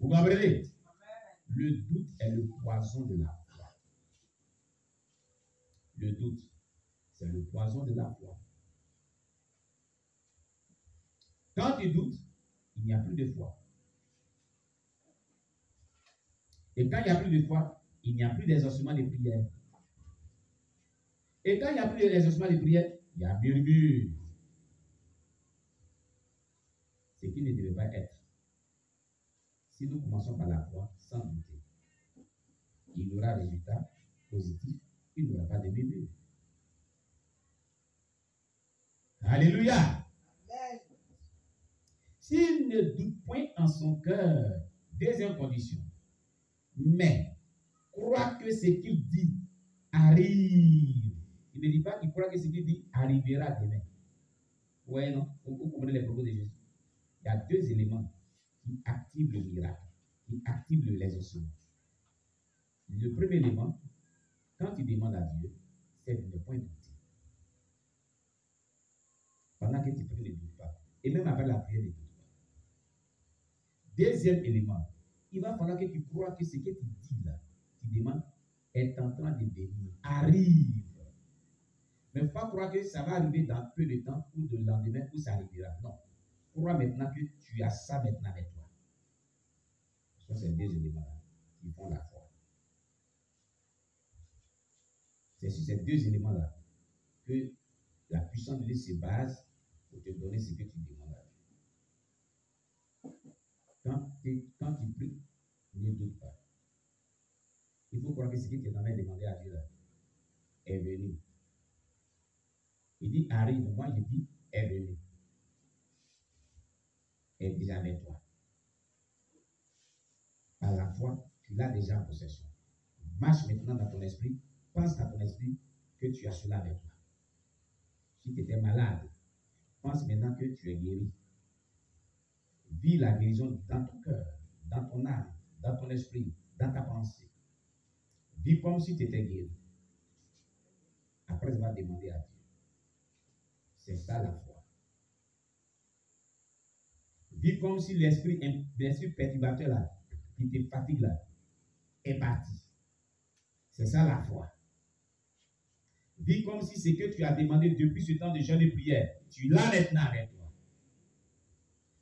Vous comprenez? Le doute est le poison de la foi. Le doute, c'est le poison de la foi. Quand tu doutes, il n'y a plus de foi. Et quand il n'y a plus de foi, il n'y a plus d'exaucement de prière. Et quand il n'y a plus d'exaucement de prière, il y a murmure. Ce qui ne devait pas être. Si nous commençons par la foi, sans douter, il y aura résultat positif, il n'y aura pas de murmure. Alléluia. S'il ne doute point en son cœur, deuxième condition, mais croit que ce qu'il dit arrive. Il ne dit pas qu'il croit que ce qu'il dit arrivera demain. Ouais, non? Vous comprenez les propos de Jésus? Il y a deux éléments qui activent le miracle, qui activent l'exaucement. Le premier élément, quand tu demandes à Dieu, c'est de ne point douter. Pendant que tu pries, ne doute pas. Et même après la prière, ne doute pas. Deuxième élément, il va falloir que tu crois que ce que tu dis là, tu demandes, est en train de venir, arrive. Mais il ne faut pas croire que ça va arriver dans peu de temps ou de lendemain où ça arrivera. Non. Crois maintenant que tu as ça maintenant avec toi. Ce sont ces deux éléments-là qui font la foi. C'est sur ces deux éléments-là que la puissance de Dieu se base pour te donner ce que tu demandes à Dieu. Quand tu pries, ne doute pas. Il faut croire que ce que tu es en train de demander à Dieu là est venu. Il dit arrive, moi je dis est venu. Est déjà avec toi. Par la foi, tu l'as déjà en possession. Marche maintenant dans ton esprit, pense dans ton esprit que tu as cela avec toi. Si tu étais malade, pense maintenant que tu es guéri. Vis la guérison dans ton cœur, dans ton âme, dans ton esprit, dans ta pensée. Vis comme si tu étais guéri. Après, tu vas demander à Dieu. C'est ça la foi. Vis comme si l'esprit perturbateur là, qui te fatigue là, est parti. C'est ça la foi. Vis comme si ce que tu as demandé depuis ce temps de jeûne et prière, tu l'as maintenant avec toi.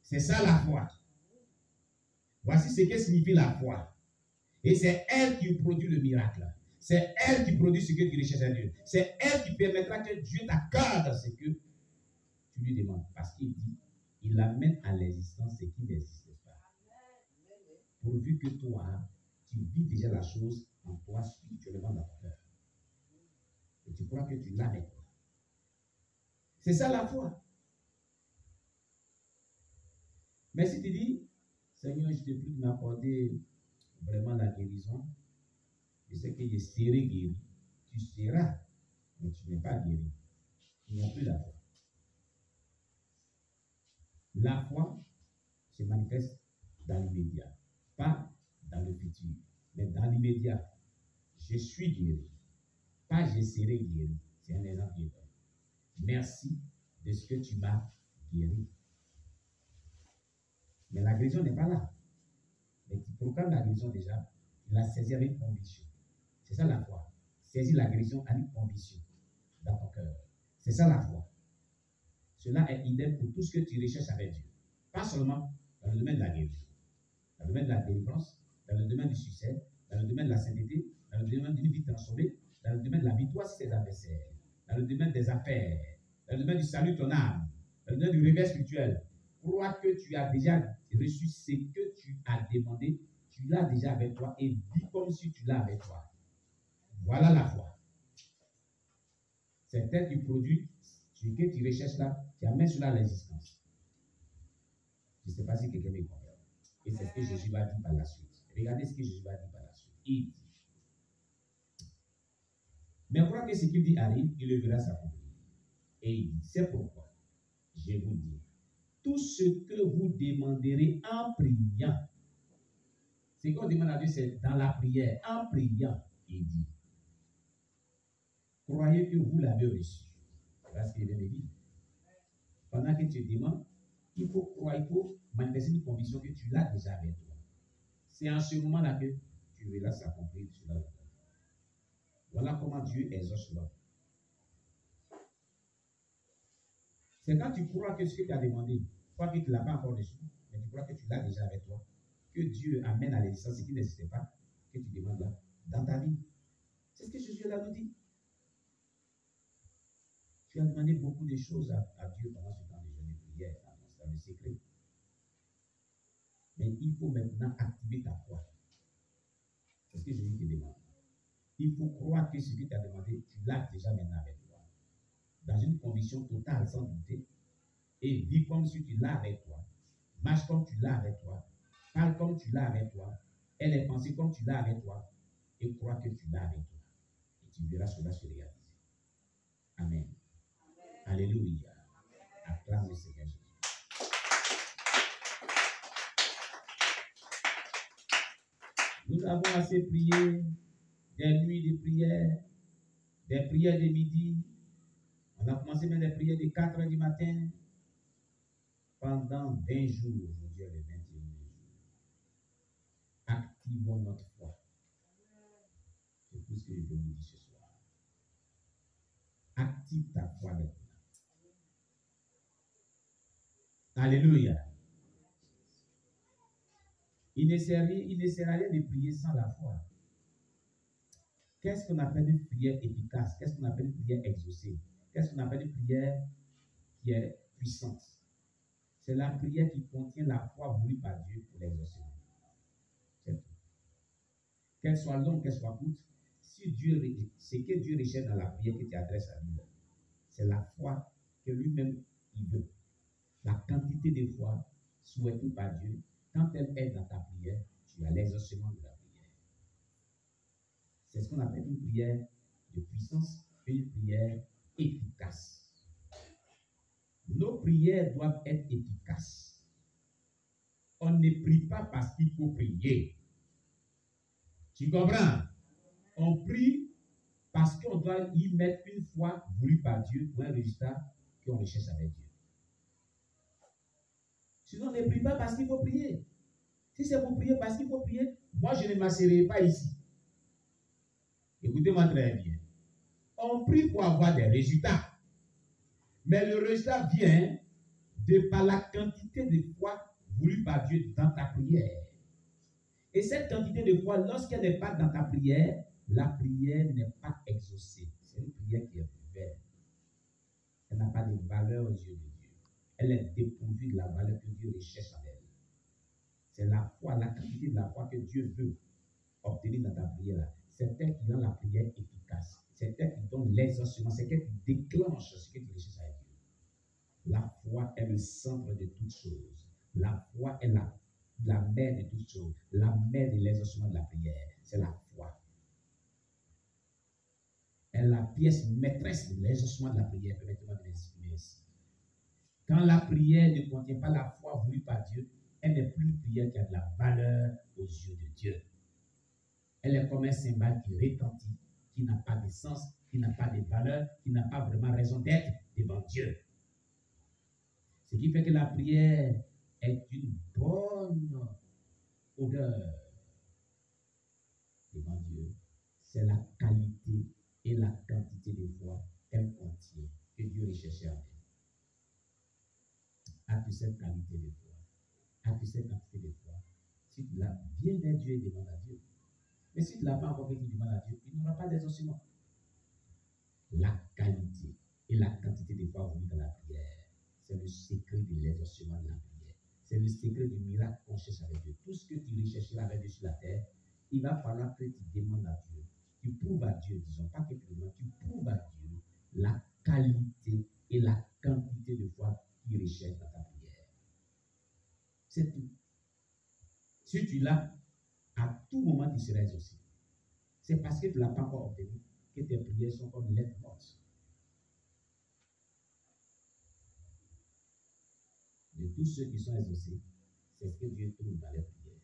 C'est ça la foi. Voici ce que signifie la foi. Et c'est elle qui produit le miracle. C'est elle qui produit ce que tu recherches à Dieu. C'est elle qui permettra que Dieu t'accorde ce que tu lui demandes. Parce qu'il dit, il amène à l'existence ce qui n'existe pas. Pourvu que toi, tu vis déjà la chose en toi spirituellement dans ton cœur. Et tu crois que tu l'as avec toi. C'est ça la foi. Mais si tu dis, Seigneur, je te prie de m'accorder vraiment la guérison, je sais que je serai guéri. Tu seras, mais tu n'es pas guéri. Il n'y a plus la foi. La foi se manifeste dans l'immédiat, pas dans le futur, mais dans l'immédiat. Je suis guéri, pas je serai guéri. C'est un exemple qui est vrai. Merci de ce que tu m'as guéri. Mais la guérison n'est pas là. Mais tu proclames la guérison déjà, tu l'as saisi avec conviction. C'est ça la foi. Saisis la guérison avec conviction dans ton cœur. C'est ça la foi. Cela est idem pour tout ce que tu recherches avec Dieu. Pas seulement dans le domaine de la guérison, dans le domaine de la délivrance, dans le domaine du succès, dans le domaine de la sainteté, dans le domaine d'une vie transformée, dans le domaine de la victoire sur tes adversaires, dans le domaine des affaires, dans le domaine du salut de ton âme, dans le domaine du réveil spirituel. Crois que tu as déjà reçu ce que tu as demandé, tu l'as déjà avec toi et vis comme si tu l'as avec toi. Voilà la foi. C'est elle qui produit ce que tu recherches là, qui amène cela à l'existence. Je ne sais pas si quelqu'un me comprend. Et c'est ce que Jésus va dire par la suite. Regardez ce que Jésus va dire par la suite. Il dit. Mais on croit que ce qu'il dit arrive, il le verra s'accomplir. Et il dit, c'est pourquoi je vous dis, tout ce que vous demanderez en priant, ce qu'on demande à Dieu, c'est dans la prière, en priant, il dit, croyez que vous l'avez reçu. Voilà ce qu'il vient de dire. Pendant que tu demandes, il faut croire, il faut manifester une conviction que tu l'as déjà avec toi. C'est en ce moment-là que tu verras s'accomplir cela. Voilà comment Dieu exauce l'homme. C'est quand tu crois que ce que tu as demandé, tu crois que tu ne l'as pas encore reçu, mais tu crois que tu l'as déjà avec toi, que Dieu amène à l'existence ce qui n'existait pas, que tu demandes là, dans ta vie. C'est ce que Jésus a nous dit. Tu as demandé beaucoup de choses à Dieu pendant ce temps de jeûne et prière, dans le secret. Mais il faut maintenant activer ta foi. C'est ce que Jésus te demande. Il faut croire que ce que tu as demandé, tu l'as déjà maintenant avec toi. Dans une conviction totale, sans douter. Et vis comme si tu l'as avec toi. Marche comme tu l'as avec toi. Parle comme tu l'as avec toi. Et les pensées comme tu l'as avec toi. Et crois que tu l'as avec toi. Et tu verras cela se réaliser. Amen. Alléluia. Acclame le Seigneur Jésus. Nous avons assez prié des nuits de prière, des prières de midi. On a commencé même des prières de 4 heures du matin. Pendant 20 jours, aujourd'hui est le 21e jour. Activons notre foi. C'est tout ce que je peux vous dire ce soir. Active ta foi maintenant. Alléluia. Il ne sert à rien de prier sans la foi. Qu'est-ce qu'on appelle une prière efficace? Qu'est-ce qu'on appelle une prière exaucée? Qu'est-ce qu'on appelle une prière qui est puissante? C'est la prière qui contient la foi voulue par Dieu pour l'exaucement. C'est tout. Qu'elle soit longue, qu'elle soit courte, si Dieu, c'est que Dieu recherche dans la prière que tu adresses à lui, c'est la foi que lui-même il veut. La quantité de foi souhaitée par Dieu, quand elle est dans ta prière, tu as l'exaucement de la prière. C'est ce qu'on appelle une prière de puissance, une prière efficace. Nos prières doivent être efficaces. On ne prie pas parce qu'il faut prier. Tu comprends? On prie parce qu'on doit y mettre une foi voulue par Dieu pour un résultat qu'on recherche avec Dieu. Sinon, on ne prie pas parce qu'il faut prier. Si c'est pour prier parce qu'il faut prier, moi je ne m'asserai pas ici. Écoutez-moi très bien. On prie pour avoir des résultats. Mais le résultat vient de par la quantité de foi voulue par Dieu dans ta prière. Et cette quantité de foi, lorsqu'elle n'est pas dans ta prière, la prière n'est pas exaucée. C'est une prière qui est vaine. Elle n'a pas de valeur aux yeux de Dieu. Elle est dépourvue de la valeur que Dieu recherche en elle. C'est la foi, la quantité de la foi que Dieu veut obtenir dans ta prière. C'est elle qui rend la prière efficace. C'est elle qui donne l'exaucement. C'est elle qui déclenche ce que tu recherches avec Dieu. La foi est le centre de toutes choses. La foi est la mère de toutes choses. La mère de l'exaucement de la prière. C'est la foi. Elle est la pièce maîtresse de l'exaucement de la prière. Permettez-moi de l'exprimer ainsi. Quand la prière ne contient pas la foi voulue par Dieu, elle n'est plus une prière qui a de la valeur aux yeux de Dieu. Elle est comme un cymbale qui retentit, qui n'a pas de sens, qui n'a pas de valeur, qui n'a pas vraiment raison d'être devant Dieu. Ce qui fait que la prière est une bonne odeur devant Dieu. C'est la qualité et la quantité de foi qu'elle contient, que Dieu recherchait en elle. As-tu cette qualité de foi? As-tu cette quantité de foi? Si tu l'as, viens vers Dieu et demande à Dieu. Mais si tu ne l'as pas encore fait, tu demandes à Dieu, il n'aura pas d'exaucement. La qualité et la quantité de foi voulue dans la prière, c'est le secret de l'exaucement de la prière. C'est le secret du miracle qu'on cherche avec Dieu. Tout ce que tu rechercheras avec Dieu sur la terre, il va falloir que tu demandes à Dieu. Tu prouves à Dieu, disons, pas que tu demandes, tu prouves à Dieu la qualité et la quantité de foi qu'il recherche dans ta prière. C'est tout. Si tu l'as, à tout moment tu seras exaucé. C'est parce que tu ne l'as pas encore obtenu que tes prières sont comme lettres mortes. De tous ceux qui sont exaucés, c'est ce que Dieu trouve dans les prières.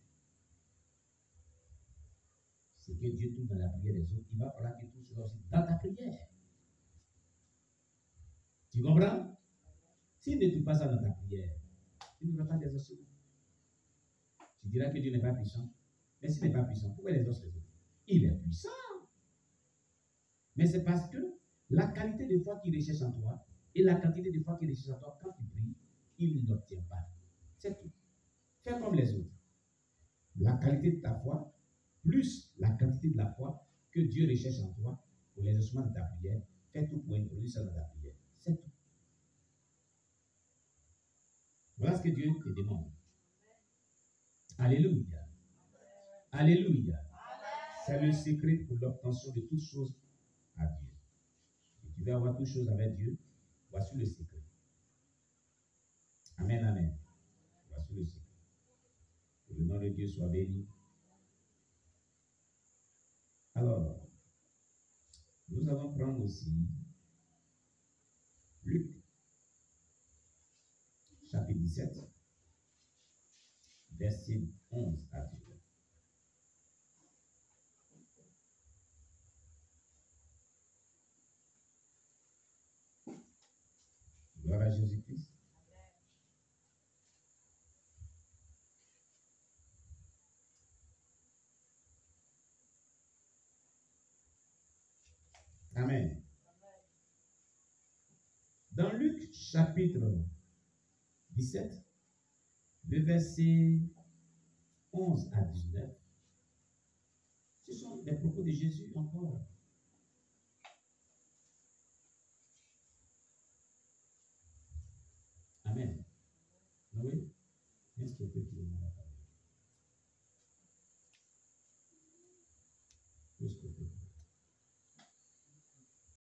Ce que Dieu trouve dans la prière des autres, il va falloir que tout cela aussi dans ta prière. Tu comprends? S'il ne trouve pas ça dans ta prière, tu n'auras pas d'exaucement. Tu diras que Dieu n'est pas puissant. Mais s'il n'est pas puissant, pourquoi les autres les autres? Il est puissant. Mais c'est parce que la qualité de foi qu'il recherche en toi et la quantité de foi qu'il recherche en toi, quand tu pries, il ne l'obtient pas. C'est tout. Fais comme les autres. La qualité de ta foi, plus la quantité de la foi que Dieu recherche en toi pour les instruments de ta prière, fais tout pour introduire ça dans ta prière. C'est tout. Voilà ce que Dieu te demande. Alléluia. Alléluia. C'est le secret pour l'obtention de toutes choses à Dieu. Si tu veux avoir toutes choses avec Dieu, voici le secret. Amen, amen. Voici le secret. Que le nom de Dieu soit béni. Alors, nous allons prendre aussi Luc, chapitre 17, verset 11 à 19. Gloire à Jésus-Christ. Amen. Dans Luc chapitre 17, le verset 11 à 19, ce sont les propos de Jésus encore. Amen. Oui. Est-ce que tu